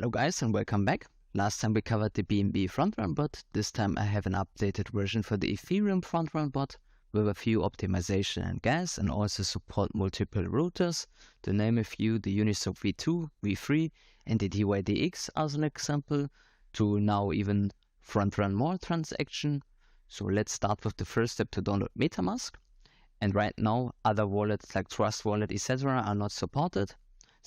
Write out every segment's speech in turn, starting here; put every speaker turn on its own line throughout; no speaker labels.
Hello guys and welcome back. Last time we covered the BNB front-run bot. This time I have an updated version for the Ethereum front-run bot with a few optimization and gas, and also support multiple routers. To name a few, the uniswap v2, v3 and the dydx as an example, to now even front-run more transaction. So let's start with the first step, to download MetaMask. And right now other wallets like Trust Wallet etc. are not supported.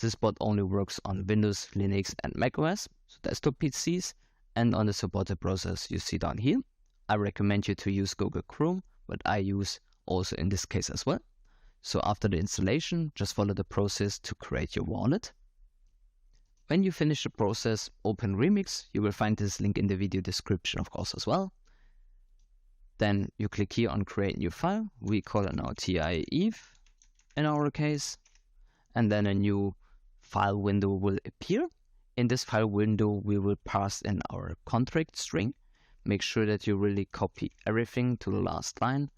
This bot only works on Windows, Linux and macOS, so desktop PCs, and on the supported browsers you see down here. I recommend you to use Google Chrome, but I use also in this case as well. So after the installation, just follow the process to create your wallet. When you finish the process, open Remix. You will find this link in the video description of course as well. Then you click here on create new file. We call it now TIEV in our case, and then a new file window will appear. In this file window we will pass in our contract string. Make sure that you really copy everything to the last line.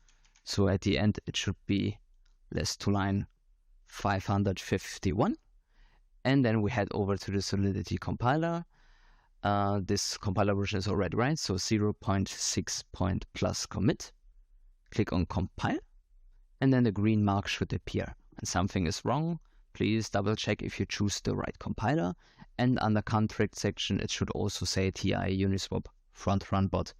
So at the end it should be to line 551. And then we head over to the Solidity Compiler. This compiler version is already right, so 0.6 plus commit. Click on compile, and then the green mark should appear. When something is wrong, please double check if you choose the right compiler. And under contract section it should also say TI Uniswap front run bot.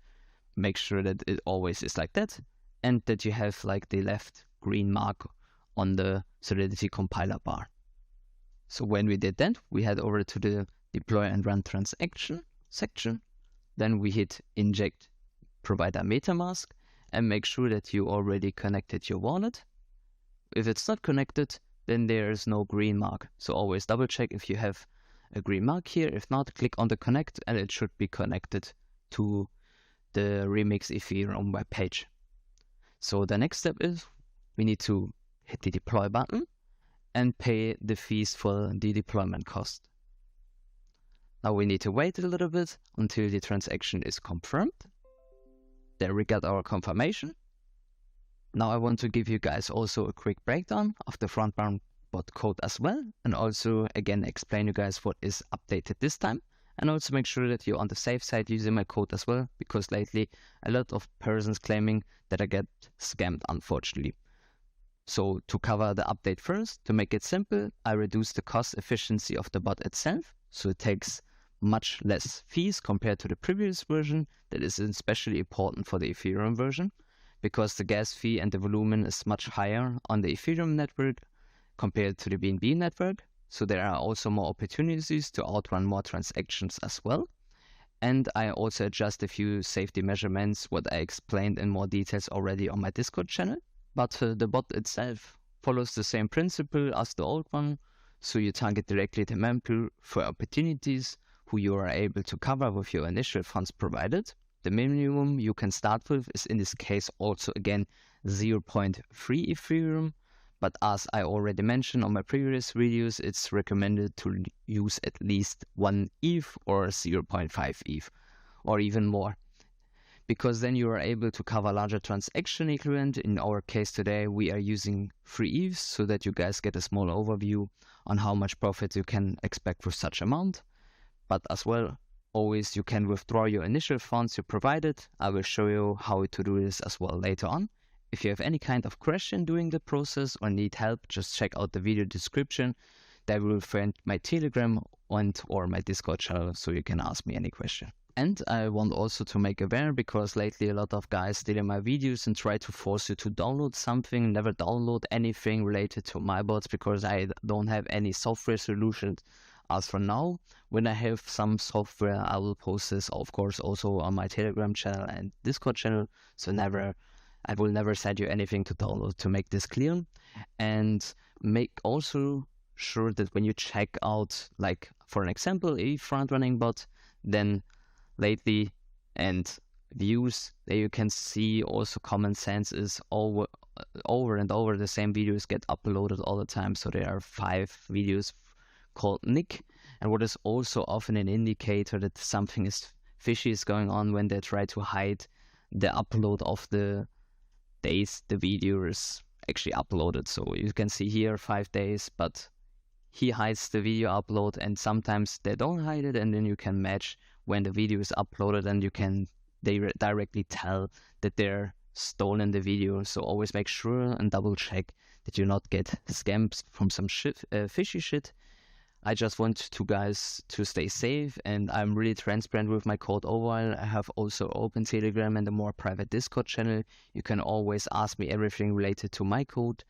Make sure that it always is like that, and that you have like the left green mark on the Solidity Compiler bar. So when we did that, we head over to the deploy and run transaction section. Then we hit inject provider MetaMask and make sure that you already connected your wallet. If it's not connected, then there is no green mark. So always double check if you have a green mark here. If not, click on the connect and it should be connected to the Remix Ethereum web page. So the next step is we need to hit the deploy button and pay the fees for the deployment cost. Now we need to wait a little bit until the transaction is confirmed. There we got our confirmation. Now I want to give you guys also a quick breakdown of the front-run bot code as well, and also again explain you guys what is updated this time, and also make sure that you're on the safe side using my code as well, because lately a lot of persons claiming that I get scammed unfortunately. So to cover the update first, to make it simple, I reduce the cost efficiency of the bot itself, so it takes much less fees compared to the previous version. That is especially important for the Ethereum version, because the gas fee and the volume is much higher on the Ethereum network compared to the BNB network. So there are also more opportunities to outrun more transactions as well. And I also adjust a few safety measurements, what I explained in more details already on my Discord channel. But the bot itself follows the same principle as the old one. So you target directly the mempool for opportunities who you are able to cover with your initial funds provided. The minimum you can start with is in this case also again 0.3 Ethereum, but as I already mentioned on my previous videos, it's recommended to use at least 1 ETH or 0.5 ETH or even more, because then you are able to cover larger transaction equivalent. In our case today we are using 3 ETH, so that you guys get a small overview on how much profit you can expect with such amount. But as well, always you can withdraw your initial funds you provided. I will show you how to do this as well later on. If you have any kind of question during the process or need help, just check out the video description. There you will find my Telegram and or my Discord channel, so you can ask me any question. And I want also to make aware, because lately a lot of guys did in my videos and try to force you to download something. Never download anything related to my bots, because I don't have any software solutions as for now. When I have some software, I will post this of course also on my Telegram channel and Discord channel. So I will never send you anything to download, to make this clear. And make also sure that when you check out, like for an example, a front-running bot, then lately and views, there you can see also common sense is over and over the same videos get uploaded all the time. So there are 5 videos called Nick, and what is also often an indicator that something is fishy is going on when they try to hide the upload of the days the video is actually uploaded. So you can see here 5 days, but he hides the video upload, and sometimes they don't hide it, and then you can match when the video is uploaded, and you can directly tell that they're stolen the video. So always make sure and double check that you not get scammed from some fishy shit. I just want you guys to stay safe, and I'm really transparent with my code overall. I have also open Telegram and a more private Discord channel. You can always ask me everything related to my code,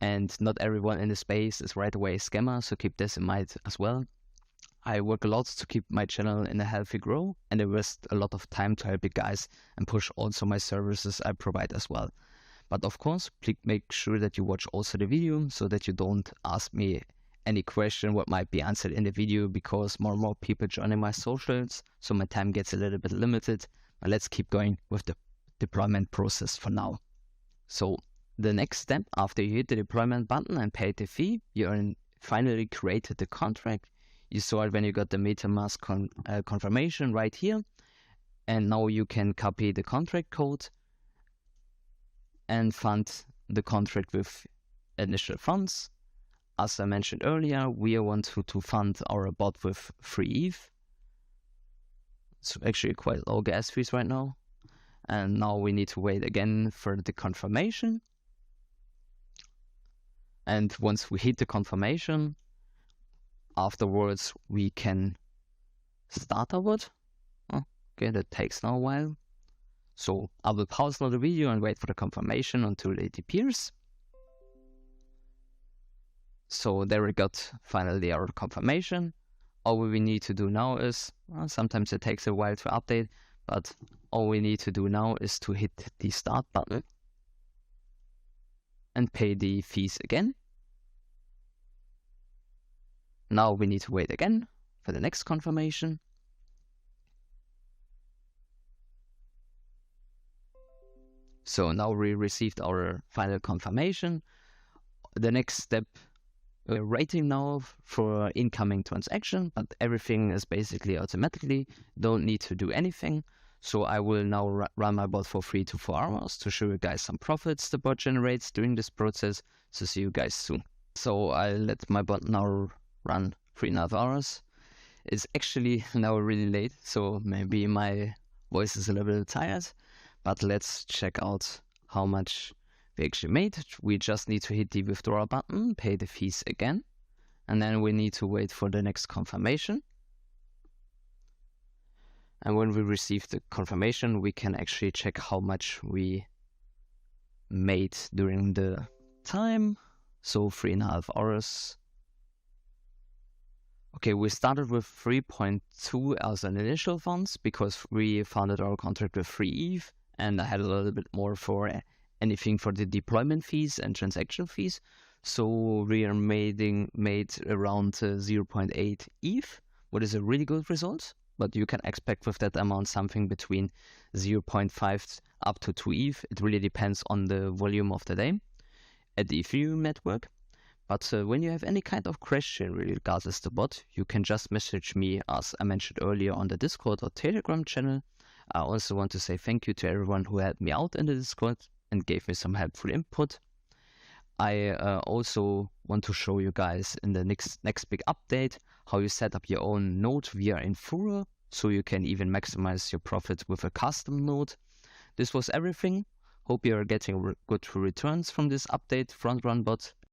and not everyone in the space is right away a scammer, so keep this in mind as well. I work a lot to keep my channel in a healthy grow, and I invest a lot of time to help you guys and push also my services I provide as well. But of course, please make sure that you watch also the video so that you don't ask me any question what might be answered in the video, because more and more people joining my socials, so my time gets a little bit limited. But let's keep going with the deployment process for now. So the next step, after you hit the deployment button and paid the fee, you finally created the contract. You saw it when you got the MetaMask confirmation right here, and now you can copy the contract code and fund the contract with initial funds. As I mentioned earlier, we want to fund our bot with free ETH. It's actually quite low gas fees right now. And now we need to wait again for the confirmation. And once we hit the confirmation, afterwards we can start our bot. Okay, that takes now a while. So I will pause now the video and wait for the confirmation until it appears. So there we got finally our confirmation. All we need to do now is, sometimes it takes a while to update, but all we need to do now is to hit the start button and pay the fees again. Now we need to wait again for the next confirmation. So now we received our final confirmation. The next step, we're waiting now for incoming transaction, but everything is basically automatically, don't need to do anything. So I will now run my bot for 3 to 4 hours to show you guys some profits the bot generates during this process. So see you guys soon. So I'll let my bot now run 3.5 hours. It's actually now really late, so maybe my voice is a little bit tired, but let's check out how much we actually made. We just need to hit the withdraw button, pay the fees again, and then we need to wait for the next confirmation. And when we receive the confirmation, we can actually check how much we made during the time. So 3.5 hours. Okay, we started with 3.2 as an initial funds because we funded our contract with free ETH, and I had a little bit more for anything for the deployment fees and transaction fees. So we are made around 0.8 ETH, what is a really good result. But you can expect with that amount something between 0.5 up to 2 ETH. It really depends on the volume of the day at the Ethereum network. But when you have any kind of question regardless the bot, you can just message me, as I mentioned earlier, on the Discord or Telegram channel. I also want to say thank you to everyone who helped me out in the Discord and gave me some helpful input. I also want to show you guys in the next big update how you set up your own node via Infura, so you can even maximize your profits with a custom node. This was everything. Hope you are getting good returns from this update, front run bot.